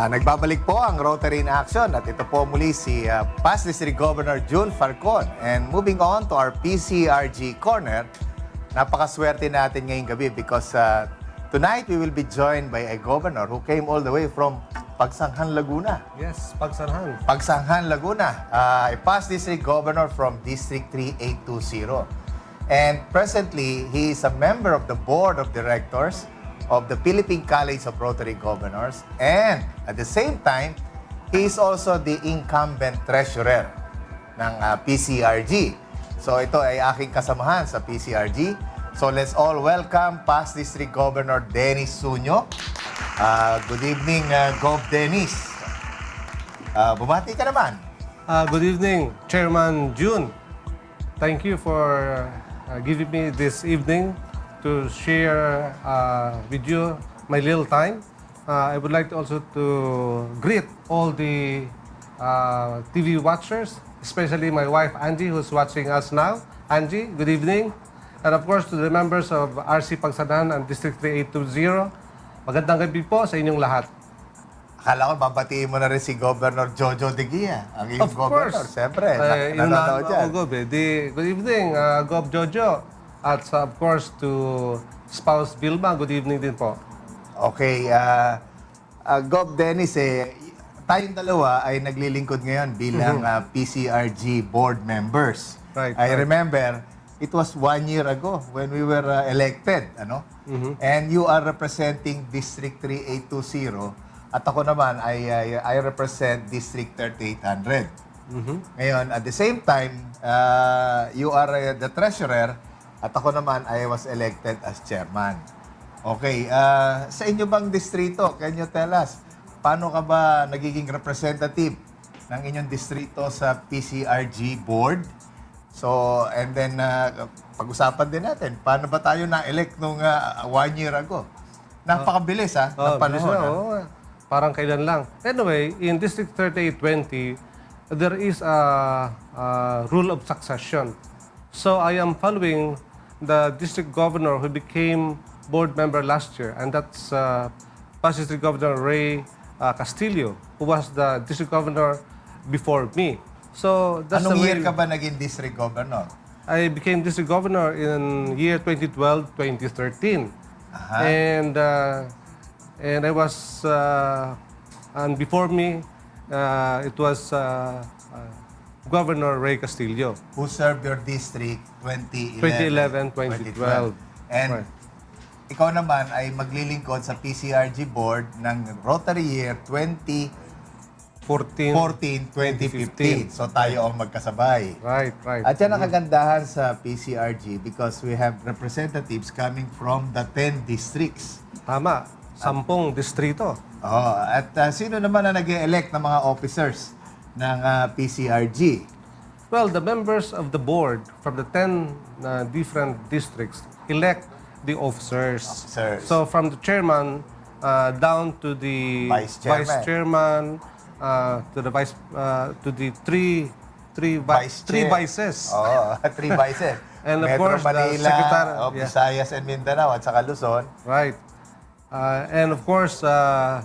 Nagbabalik po ang Rotary in Action at ito po muli si Past District Governor June Falcon. And moving on to our PCRG corner, napakaswerte natin ngayong gabi because tonight we will be joined by a governor who came all the way from Pagsanghan, Laguna. Yes, Pagsanghan. Pagsanghan, Laguna. A past district governor from District 3820. And presently, he is a member of the board of directors of the Philippine College of Rotary Governors, and at the same time, he is also the incumbent treasurer ng PCRG. So ito ay aking kasamahan sa PCRG. So let's all welcome past District Governor Dennis Sunio. Good evening, Gov. Dennis. Bumati ka naman. Good evening, Chairman June. Thank you for giving me this evening to share with you my little time. I would like to also to greet all the TV watchers, especially my wife Angie, who's watching us now. Angie, good evening. And of course to the members of RC Pagsanghan and District 3820. Magandang gabi po sa inyong lahat. Akala ko babatiin mo na rin si Governor Jojo de Guia, ang iyong Of governor. course. Siyempre, Yung nanonood dyan. Good evening, Gov. Jojo. At of course to spouse Vilma, good evening din po. Okay, Gov. Dennis, tayong dalawa ay naglilingkod ngayon bilang PCRG board members. Right, I right. remember, it was 1 year ago when we were elected, ano? And you are representing District 3820 at ako naman I represent District 3800. Ngayon, at the same time, you are the treasurer at ako naman I was elected as chairman. Okay, sa inyo bang distrito, can you tell us, paano ka ba nagiging representative ng inyong distrito sa PCRG board? So, and then, pag-usapan din natin, paano ba tayo na-elect nung 1 year ago? Napakabilis, ng panahon. Parang kailan lang. Anyway, in District 3820, there is a rule of succession. So, I am following the district governor who became board member last year, and that's past district governor Ray Castillo, who was the district governor before me. So that's Anong the year way ka ba naging district governor? I became district governor in year 2012-2013, and I was and before me it was Governor Ray Castillo. Who served your district 2011-2012. 2011-2012. And ikaw naman ay maglilingkod sa PCRG board ng Rotary year 2014-2015. So tayo ang magkasabay. Right. At yan ang kagandahan sa PCRG because we have representatives coming from the 10 districts. Tama. 10 distrito. At sino naman na nag-elect ng mga officers ng PCRG? Well, the members of the board from the 10 different districts elect the officers. So from the chairman down to the Vice chairman, to the three vices. Oh, 3 vices. And of Metro course, the Manila, secretary- Visayas and Mindanao at saka Luzon. Right. And of course,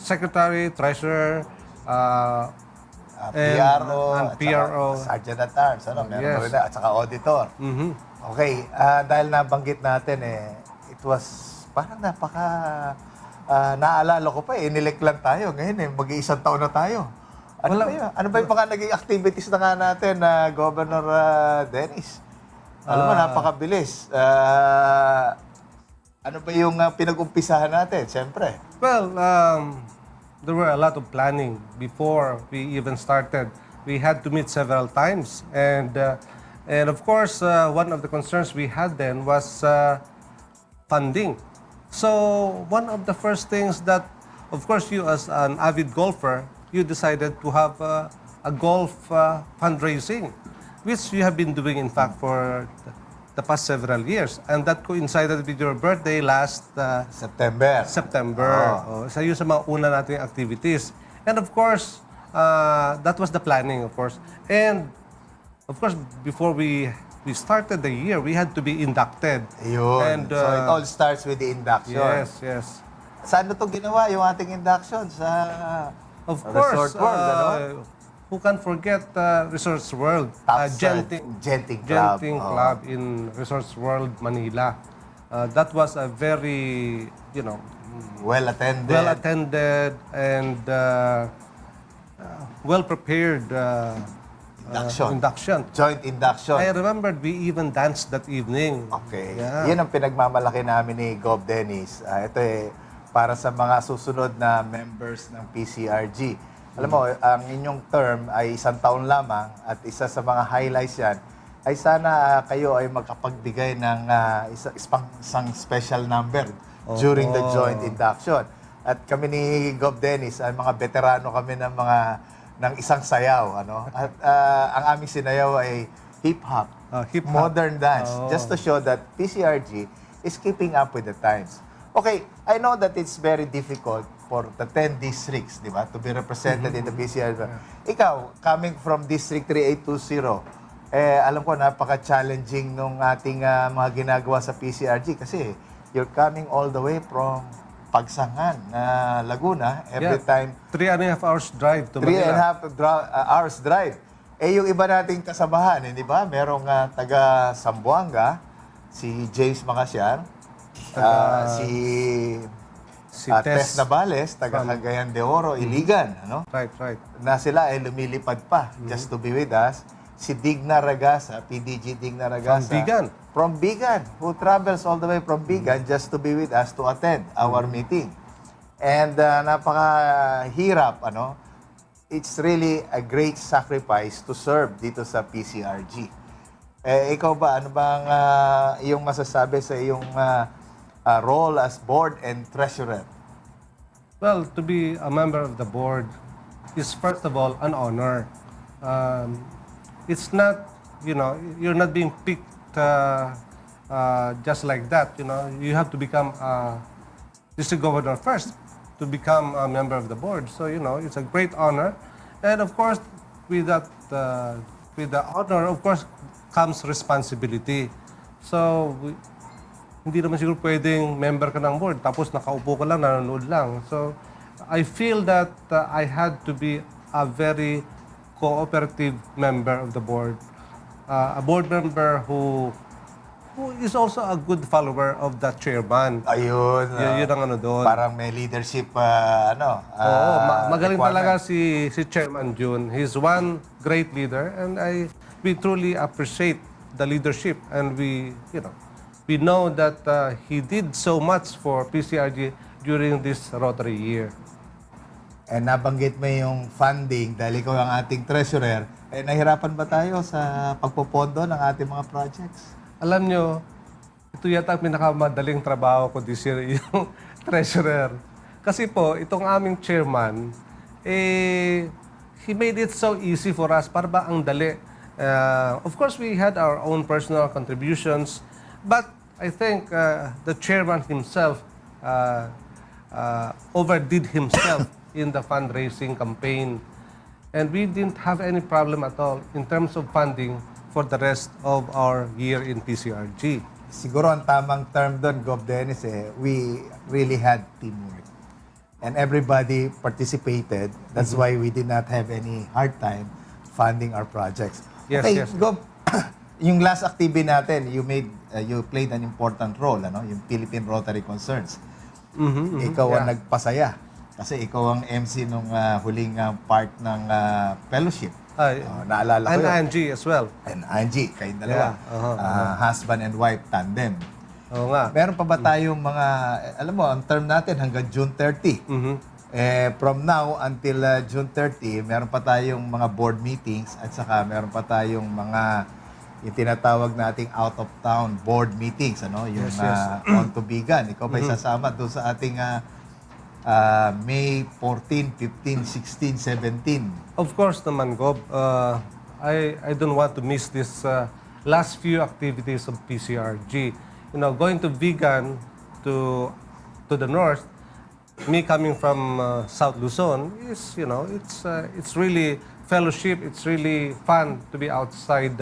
secretary, treasurer, PRO, and PRO. Sergeant at Arms, meron Yes. rin na, at saka auditor. Okay, dahil nabanggit natin it was parang naalala ko pa inelect lang tayo ngayon mag-iisang taon na tayo. Ano ba yung mga naging activities na nga natin, Governor Dennis? Alam mo, napakabilis. Ano ba yung pinag-umpisahan natin, siyempre? Well, there were a lot of planning before we even started. We had to meet several times, and of course, one of the concerns we had then was funding. So one of the first things that, of course, you as an avid golfer, you decided to have a golf fundraising, which you have been doing, in fact, for the past several years, and that coincided with your birthday last September. Isa yun sa mga una nating activities. And of course, that was the planning, of course. And of course, before we started the year, we had to be inducted. Ayun. And, So it all starts with the induction. Yes. Saan na ito ginawa, yung ating induction? Sa Of Resort course, World, ano? who can forget Resorts World? Tops, Genting Club. Club in Resorts World, Manila. That was a very, Well-attended. well-attended and well-prepared induction. Joint induction. I remembered we even danced that evening. Okay. Yeah. Yan ang pinagmamalaki namin ni Gov. Dennis. Ito para sa mga susunod na members ng PCRG. Alam mo, ang inyong term ay 1 taon lamang at isa sa mga highlights yan ay sana kayo ay magkapagbigay ng isang special number during the joint induction. At kami ni Gov. Dennis ay mga veterano kami ng isang sayaw, ano? At ang aming sinayaw ay hip-hop, modern dance, just to show that PCRG is keeping up with the times. Okay, I know that it's very difficult for the 10 districts, di ba, to be represented in the PCRG. Ikaw, coming from District 3820, alam ko napaka-challenging nung ating mga ginagawa sa PCRG kasi you're coming all the way from Pagsangan, Laguna, every time. 3.5 hours drive to 3.5 Manila. hours drive. Yung iba nating kasabahan, hindi ba? Merong taga Zamboanga, si James Macasyar, si Tess Navales, taga Cagayan de Oro, Iligan, ano? Right. Na sila ay lumilipad pa just to be with us. Si Digna Ragasa, PDG Digna Ragasa. From Bigan, who travels all the way from Bigan just to be with us to attend our meeting. And napakahirap, ano? It's really a great sacrifice to serve dito sa PCRG. Ikaw ba, ano bang iyong masasabi sa iyong role as board and treasurer? Well, to be a member of the board is first of all an honor. It's not, you're not being picked just like that. You have to become district governor first to become a member of the board. So, it's a great honor. And of course, with the honor, of course, comes responsibility. So, hindi naman siguro pwedeng member ka ng board, tapos nakaupo ka lang, nanonood lang. So, I feel that I had to be a very cooperative member of the board. A board member who is also a good follower of the chairman. Ayun. Yun ang ano doon. Parang may leadership, Oo, magaling talaga si Chairman Jun. He's one great leader and we truly appreciate the leadership and we know that he did so much for PCRG during this Rotary year. And nabanggit mo yung funding dahil ikaw ang ating treasurer. Nahirapan ba tayo sa pagpopondo ng ating mga projects? Alam nyo, ito yata ang pinakamadaling trabaho ko this year, yung treasurer. Kasi po, itong aming chairman, he made it so easy for us. Para ba ang dali? Of course, we had our own personal contributions, but I think the chairman himself overdid himself in the fundraising campaign. And we didn't have any problem at all in terms of funding for the rest of our year in PCRG. Siguro ang tamang term doon, Gov. Dennis, we really had teamwork. And everybody participated. That's why we did not have any hard time funding our projects. Yes, okay, yes. Gov, yung last activity natin, you played an important role, yung Philippine Rotary Concerns. Ikaw ang nagpasaya. Kasi ikaw ang MC nung huling part ng fellowship. Naalala ko and yun. Angie as well. And Angie, kayong dalawa. Husband and wife tandem. Oo nga. Meron pa ba tayong mga, alam mo, ang term natin hanggang June 30. From now until June 30, meron pa tayong mga board meetings at saka meron pa tayong mga yung tinatawag nating out-of-town board meetings, yung on to Bigan. Ikaw ba sasama doon sa ating May 14, 15, 16, 17? Of course naman, Gob. I don't want to miss this last few activities of PCRG. Going to Vigan to the north, me coming from South Luzon is, it's really fellowship. It's really fun to be outside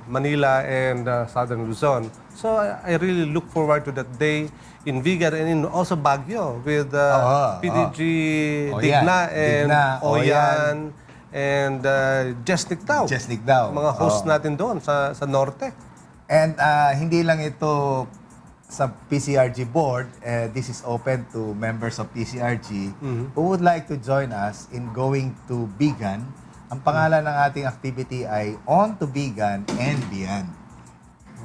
Manila and Southern Luzon. So I really look forward to that day in Vigan and in also Baguio with PDG Digna and Oyan and Jesnik Daw. Jesnik Daw. Mga host natin doon sa Norte. And hindi lang ito sa PCRG board, this is open to members of PCRG who would like to join us in going to Bigan. Ang pangalan ng ating activity ay On to Bigan and Beyond.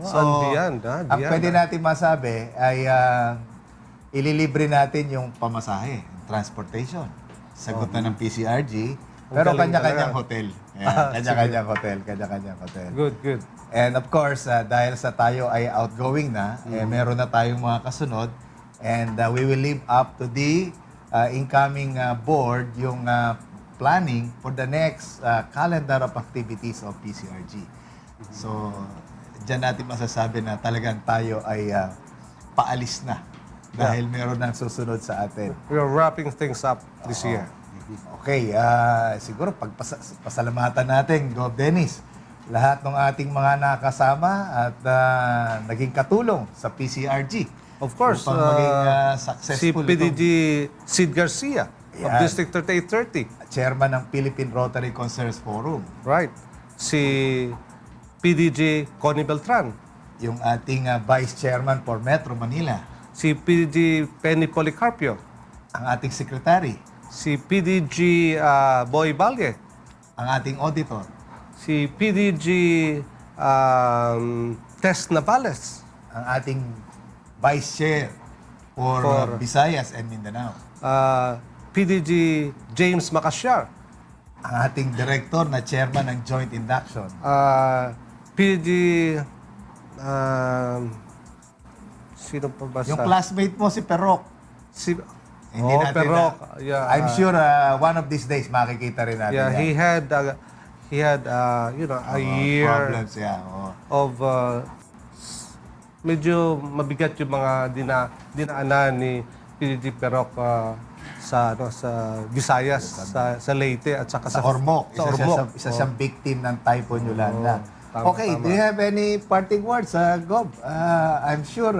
So, ang pwede natin masabi ay ililibre natin yung pamasahe, transportation. Sagot na ng PCRG, pero kanya-kanyang hotel. Kanya-kanyang hotel. Good. And of course, dahil sa tayo ay outgoing na, meron na tayong mga kasunod, and we will live up to the incoming board yung planning for the next calendar of activities of PCRG. So, diyan natin masasabi na talagang tayo ay paalis na dahil meron nang susunod sa atin. We are wrapping things up this year. Okay, siguro pasalamatan natin, Gov. Dennis, lahat ng ating mga nakasama at naging katulong sa PCRG. Of course, upang maging si successful PDG Sid Garcia of District 3830. Chairman ng Philippine Rotary Concerns Forum. Right. Si PDG Connie Beltran. Yung ating Vice Chairman for Metro Manila. Si PDG Penny Policarpio. Ang ating Secretary. Si PDG Boy Balye. Ang ating Auditor. Si PDG Tess Navales. Ang ating Vice Chair for Visayas and Mindanao. PDG James Macasyar. Ang ating Director na Chairman ng Joint Induction. PDG sino pa ba Yung classmate mo si Perok. Si Hindi natin Perok. I'm sure one of these days makikita rin natin yan. He had a year problems, of medyo mabigat yung mga dinaanan ni PDG Perok sa Visayas, sa Leyte at saka sa Ormoc. Sa Ormoc. Isa siyang victim ng Typhoon Yolanda. Tama. Do you have any parting words, Gob? I'm sure,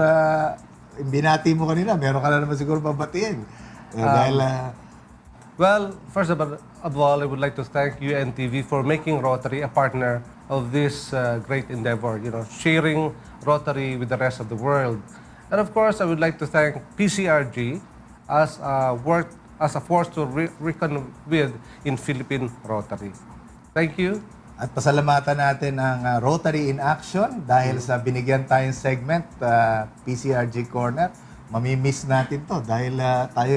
binati mo kanina, meron ka na naman siguro babatiin. Well, first of all, I would like to thank UNTV for making Rotary a partner of this great endeavor, sharing Rotary with the rest of the world. And of course, I would like to thank PCRG as a force to reckon with in Philippine Rotary. Thank you. At pasalamatan natin ang Rotary in Action dahil sa binigyan tayong segment, PCRG Corner. Mamimiss natin to dahil tayo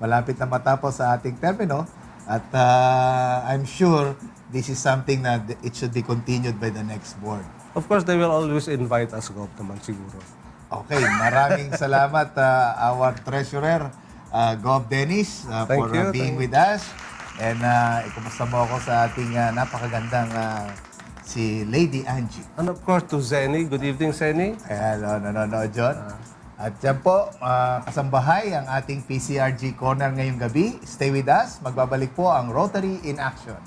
malapit na matapos sa ating termino. At I'm sure this is something na it should be continued by the next board. Of course, they will always invite us, Gov, naman siguro. Okay, maraming salamat our treasurer, Gov. Dennis, for being with us. And ikumusta mo ako sa ating napakagandang si Lady Angie. And of course, to Zenny. Good evening, Zenny. Nanonood John. At yan po, kasambahay ang ating PCRG Corner ngayong gabi. Stay with us. Magbabalik po ang Rotary in Action.